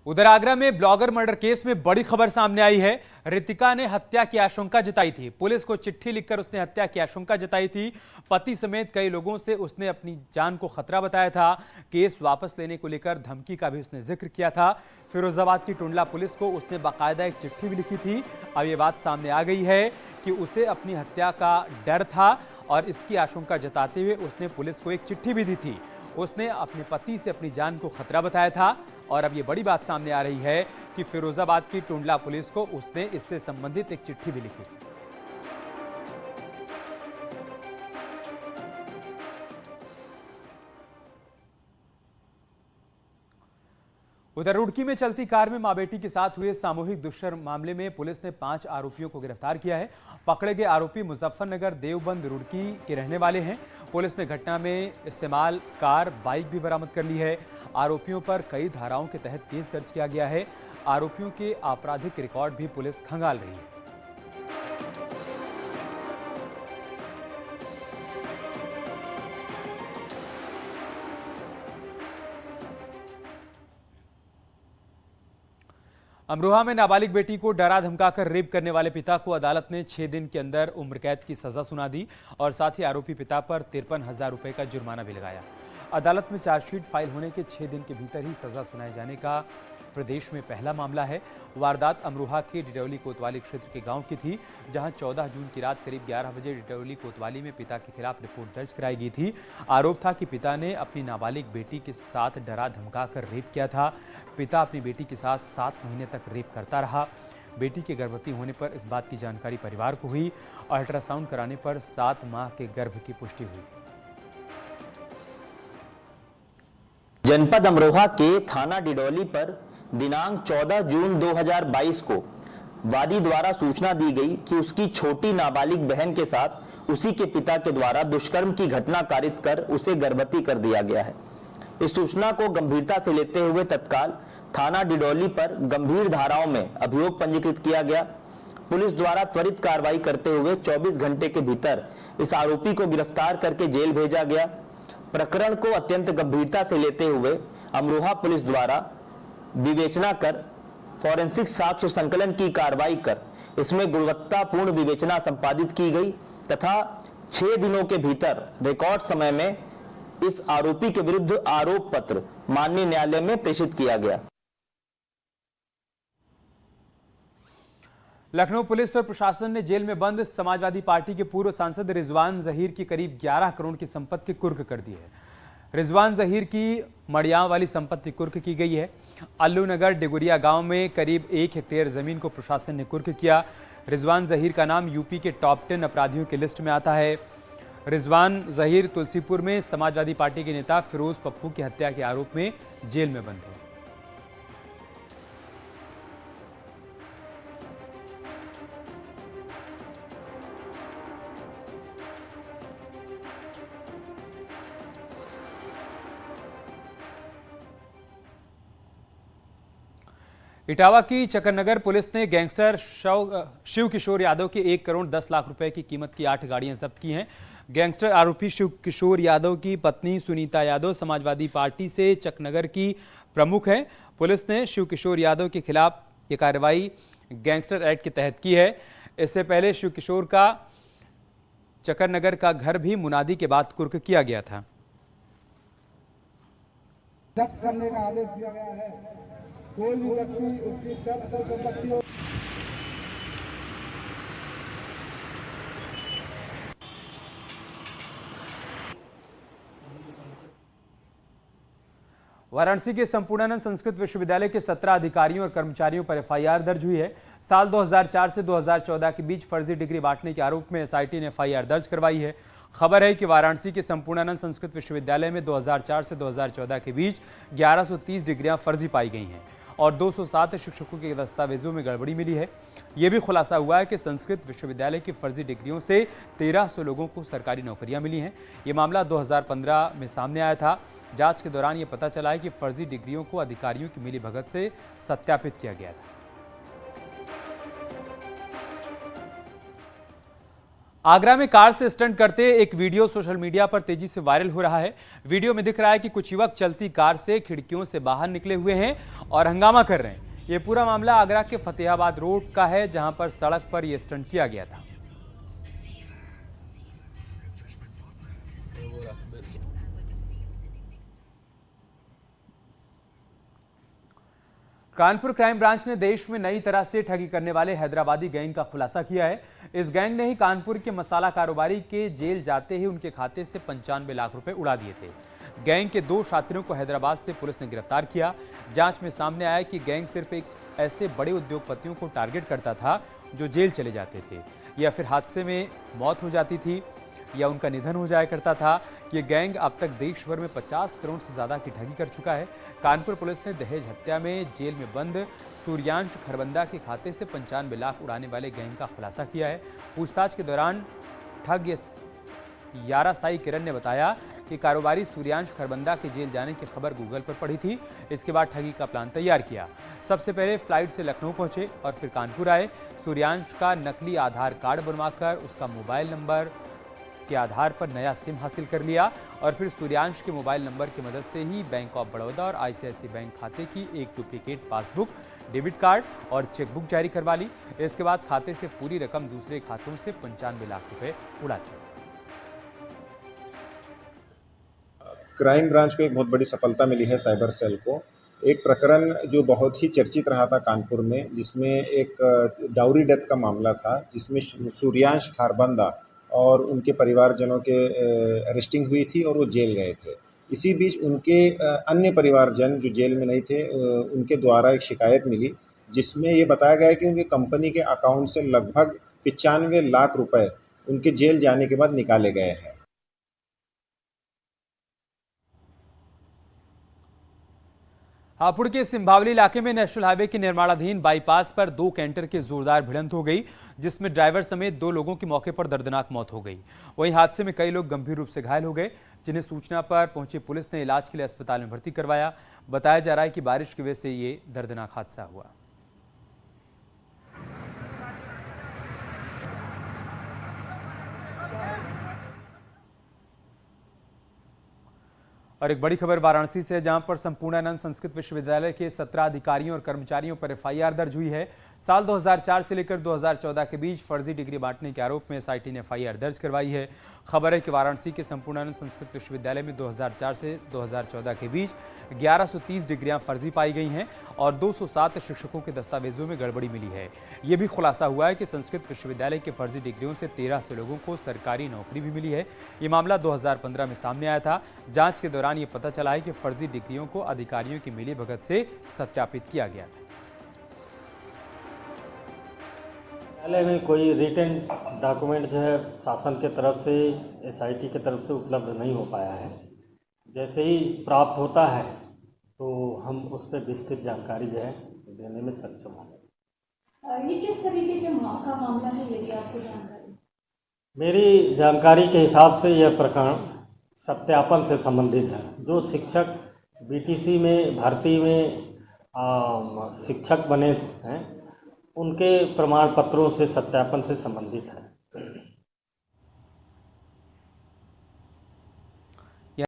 उधर आगरा में blogger murder case में बड़ी खबर सामने आई है। रितिका ने हत्या की आशंका जताई थी। पुलिस को चिट्ठी लिखकर उसने हत्या की आशंका जताई थी। पति समेत कई लोगों से उसने अपनी जान को खतरा बताया था। केस वापस लेने को लेकर धमकी का भी उसने जिक्र किया था। फिरोजाबाद की टुंडला पुलिस को उसने बाकायदा एक चिट्ठी भी लिखी थी। अब ये बात सामने आ गई है कि उसे अपनी हत्या का डर था और इसकी आशंका जताते हुए उसने पुलिस को एक चिट्ठी भी दी थी। उसने अपने पति से अपनी जान को खतरा बताया था और अब ये बड़ी बात सामने आ रही है कि फिरोजाबाद की टुंडला पुलिस को उसने इससे संबंधित एक चिट्ठी भी लिखी। उधर रुड़की में चलती कार में मां बेटी के साथ हुए सामूहिक दुष्कर्म मामले में पुलिस ने 5 आरोपियों को गिरफ्तार किया है। पकड़े गए आरोपी मुजफ्फरनगर देवबंद रुड़की के रहने वाले हैं। पुलिस ने घटना में इस्तेमाल कार बाइक भी बरामद कर ली है। आरोपियों पर कई धाराओं के तहत केस दर्ज किया गया है। आरोपियों के आपराधिक रिकॉर्ड भी पुलिस खंगाल रही है। अमरोहा में नाबालिग बेटी को डरा धमकाकर रेप करने वाले पिता को अदालत ने 6 दिन के अंदर उम्र कैद की सजा सुना दी और साथ ही आरोपी पिता पर 53,000 रुपए का जुर्माना भी लगाया। अदालत में चार्जशीट फाइल होने के 6 दिन के भीतर ही सजा सुनाए जाने का प्रदेश में पहला मामला है। वारदात अमरोहा के डिडौली कोतवाली क्षेत्र के गांव की थी, जहां 14 जून की रात करीब 11 बजे डिडौली कोतवाली में पिता के खिलाफ रिपोर्ट दर्ज कराई गई थी। आरोप था कि पिता ने अपनी नाबालिग बेटी के साथ डरा धमकाकर रेप किया था। पिता अपनी बेटी के साथ 7 महीने तक रेप करता रहा। बेटी के गर्भवती होने पर इस बात की जानकारी परिवार को हुई और अल्ट्रासाउंड कराने पर 7 माह के गर्भ की पुष्टि हुई। जनपद अमरोहा के थाना डिडौली पर दिनांक 14 जून 2022 को वादी द्वारा सूचना दी गई कि उसकी छोटी नाबालिग बहन के साथ उसी के पिता के द्वारा दुष्कर्म की घटना कारित कर उसे गर्भवती कर दिया गया है। इस सूचना को गंभीरता से लेते हुए तत्काल थाना डिडौली पर गंभीर धाराओं में अभियोग पंजीकृत किया गया। पुलिस द्वारा त्वरित कार्रवाई करते हुए 24 घंटे के भीतर इस आरोपी को गिरफ्तार करके जेल भेजा गया। प्रकरण को अत्यंत गंभीरता से लेते हुए अमरोहा पुलिस द्वारा विवेचना कर फॉरेंसिक साक्ष्य संकलन की कार्रवाई कर इसमें गुणवत्तापूर्ण विवेचना संपादित की गई तथा 6 दिनों के भीतर रिकॉर्ड समय में इस आरोपी के विरुद्ध आरोप पत्र माननीय न्यायालय में प्रेषित किया गया। लखनऊ पुलिस और प्रशासन ने जेल में बंद समाजवादी पार्टी के पूर्व सांसद रिजवान जहीर की करीब 11 करोड़ की संपत्ति कुर्क कर दी है। रिजवान जहीर की मड़ियां वाली संपत्ति कुर्क की गई है। अल्लू नगर डिगुरिया गांव में करीब 1 हेक्टेयर जमीन को प्रशासन ने कुर्क किया। रिजवान जहीर का नाम यूपी के टॉप 10 अपराधियों की लिस्ट में आता है। रिजवान जहीर तुलसीपुर में समाजवादी पार्टी के नेता फिरोज पप्पू की हत्या के आरोप में जेल में बंद है। इटावा की चक्करनगर पुलिस ने गैंगस्टर शिव किशोर यादव के 1 करोड़ 10 लाख रुपए की कीमत की 8 गाड़ियां जब्त की हैं। गैंगस्टर आरोपी शिव किशोर यादव की पत्नी सुनीता यादव समाजवादी पार्टी से चक्करनगर की प्रमुख है। पुलिस ने शिव किशोर यादव के खिलाफ ये कार्रवाई गैंगस्टर एक्ट के तहत की है। इससे पहले शिव किशोर का चक्करनगर का घर भी मुनादी के बाद कुर्क किया गया था। जब्त करने का आदेश दिया गया है। कोई भी व्यक्ति उसकी अचल संपत्ति हो वाराणसी के संपूर्णानंद संस्कृत विश्वविद्यालय के 17 अधिकारियों और कर्मचारियों पर एफआईआर दर्ज हुई है। साल 2004 से 2014 के बीच फर्जी डिग्री बांटने के आरोप में एसआईटी ने एफआईआर दर्ज करवाई है। खबर है कि वाराणसी के संपूर्णानंद संस्कृत विश्वविद्यालय में 2004 से 2014 के बीच 1130 डिग्रियां फर्जी पाई गई हैं और 207 शिक्षकों के दस्तावेजों में गड़बड़ी मिली है। यह भी खुलासा हुआ है कि संस्कृत विश्वविद्यालय की फर्जी डिग्रियों से 1300 लोगों को सरकारी नौकरियां मिली हैं। यह मामला 2015 में सामने आया था। जांच के दौरान यह पता चला है कि फर्जी डिग्रियों को अधिकारियों की मिलीभगत से सत्यापित किया गया था। आगरा में कार से स्टंट करते एक वीडियो सोशल मीडिया पर तेजी से वायरल हो रहा है। वीडियो में दिख रहा है कि कुछ युवक चलती कार से खिड़कियों से बाहर निकले हुए हैं और हंगामा कर रहे हैं। यह पूरा मामला आगरा के फतेहाबाद रोड का है, जहां पर सड़क पर यह स्टंट किया गया था। कानपुर क्राइम ब्रांच ने देश में नई तरह से ठगी करने वाले हैदराबादी गैंग का खुलासा किया है। इस गैंग ने ही कानपुर के मसाला कारोबारी के जेल जाते ही उनके खाते से 95 लाख रुपए उड़ा दिए थे। गैंग के 2 साथियों को हैदराबाद से पुलिस ने गिरफ्तार किया। जांच में सामने आया कि गैंग सिर्फ एक ऐसे बड़े उद्योगपतियों को टारगेट करता था जो जेल चले जाते थे या फिर हादसे में मौत हो जाती थी या उनका निधन हो जाया करता था। ये गैंग अब तक देश भर में 50 करोड़ से ज्यादा की ठगी कर चुका है। कानपुर पुलिस ने दहेज हत्या में जेल में बंद सूर्यांश खरबंदा के खाते से 95 लाख उड़ाने वाले गैंग का खुलासा किया है। पूछताछ के दौरान ठग यारा साई किरण ने बताया कि कारोबारी सूर्यांश खरबंदा के जेल जाने की खबर गूगल पर पड़ी थी। इसके बाद ठगी का प्लान तैयार किया। सबसे पहले फ्लाइट से लखनऊ पहुंचे और फिर कानपुर आए। सूर्यांश का नकली आधार कार्ड बनवाकर उसका मोबाइल नंबर के आधार पर नया सिम हासिल कर लिया और फिर सूर्यांश के मोबाइल नंबर की मदद से ही बैंक ऑफ बड़ौदा और आईसीआईसीआई बैंक खाते की एक डुप्लीकेट पासबुक, डेबिट कार्ड और चेकबुक जारी करवा ली। इसके बाद खाते से पूरी रकम दूसरे खातों से 95 लाख रुपए उड़ा दिए। क्राइम ब्रांच को एक बहुत बड़ी सफलता मिली है साइबर सेल को। एक प्रकरण जो बहुत ही चर्चित रहा था कानपुर में, जिसमें एक डाउरी डेथ का मामला था, जिसमें सूर्यांश खारबंदा और उनके परिवारजनों के अरेस्टिंग हुई थी और वो जेल गए थे। इसी बीच उनके अन्य परिवारजन जो जेल में नहीं थे, उनके द्वारा एक शिकायत मिली जिसमें ये बताया गया कि उनके कंपनी के अकाउंट से लगभग 95 लाख रुपए उनके जेल जाने के बाद निकाले गए हैं। हापुड़ के सिंभावली इलाके में नेशनल हाईवे के निर्माणाधीन बाईपास पर 2 कैंटर की जोरदार भिड़ंत हो गई, जिसमें ड्राइवर समेत 2 लोगों की मौके पर दर्दनाक मौत हो गई। वहीं हादसे में कई लोग गंभीर रूप से घायल हो गए, जिन्हें सूचना पर पहुंची पुलिस ने इलाज के लिए अस्पताल में भर्ती करवाया। बताया जा रहा है कि बारिश की वजह से ये दर्दनाक हादसा हुआ। और एक बड़ी खबर वाराणसी से है, जहां पर संपूर्णानंद संस्कृत विश्वविद्यालय के 17 अधिकारियों और कर्मचारियों पर एफआईआर दर्ज हुई है। साल 2004 से लेकर 2014 के बीच फर्जी डिग्री बांटने के आरोप में एसआईटी ने एफआईआर दर्ज करवाई है। खबर है कि वाराणसी के संपूर्णानंद संस्कृत विश्वविद्यालय में 2004 से 2014 के बीच 1130 डिग्रियां फर्जी पाई गई हैं और 207 शिक्षकों के दस्तावेजों में गड़बड़ी मिली है। ये भी खुलासा हुआ है कि संस्कृत विश्वविद्यालय के फर्जी डिग्रियों से 1300 लोगों को सरकारी नौकरी भी मिली है। ये मामला 2015 में सामने आया था। जांच के दौरान ये पता चला है कि फर्जी डिग्रियों को अधिकारियों की मिलीभगत से सत्यापित किया गया था। विद्यालय में कोई रिटन डॉक्यूमेंट जो है शासन के तरफ से, एसआईटी की तरफ से उपलब्ध नहीं हो पाया है। जैसे ही प्राप्त होता है तो हम उस पर विस्तृत जानकारी जो है देने में सक्षम होंगे। ये किस तरीके के का मामला है, यदि आपको जानकारी? मेरी जानकारी के हिसाब से यह प्रकरण सत्यापन से संबंधित है। जो शिक्षक बीटीसी में भर्ती में शिक्षक बने हैं, उनके प्रमाण पत्रों से सत्यापन से संबंधित है।